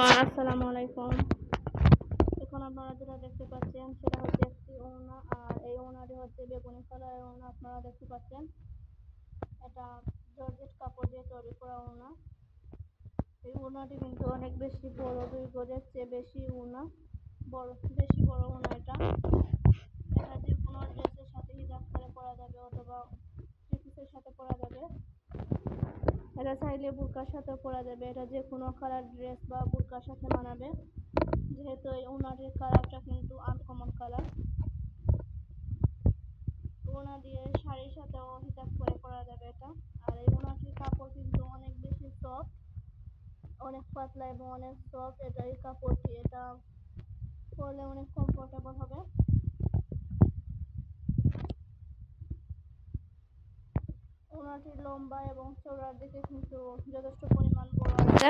Everyone, আসসালামু আলাইকুম। এখন আপনারা যেটা দেখতে পাচ্ছেন সেটা হচ্ছে একটি ওড়না, আর এই ওড়নাটি হচ্ছে বেগুনি কালারের ওড়না। আপনারা দেখতে পাচ্ছেন এটা জর্জেট কাপড় দিয়ে তৈরি করা ওড়না। এই ওড়নাটি কিন্তু অনেক বেশি বড়, 2 গজের চেয়ে বেশি ওড়না, বেশি বড় ওড়না এটা। এটা যে কোনো ড্রেসের সাথে হিজাব করে পরা যাবে অথবা থ্রি পিসের সাথে পরা যাবে। এটা চাইলে বুরকার সাথেও পরা যাবে। এটা যে কোনো কালার ড্রেস বা বুরকার সাথে মানাবে, যেহেতু এই ওড়নাটির কালারটা কিন্তু আনকমন কালার। ওড়না দিয়ে শাড়ির সাথেও হিজাব করে পরা যাবে এটা। আর এই ওড়নাটির কাপড় কিন্তু অনেক বেশি সফট, অনেক পাতলা এবং অনেক সফট। এই কাপড়টি এটা পরলে অনেক কমফোর্টেবল হবে। ওড়নাটির লম্বা এবং চওড়ার দিকে কিন্তু যথেষ্ট পরিমাণ বড় আছে।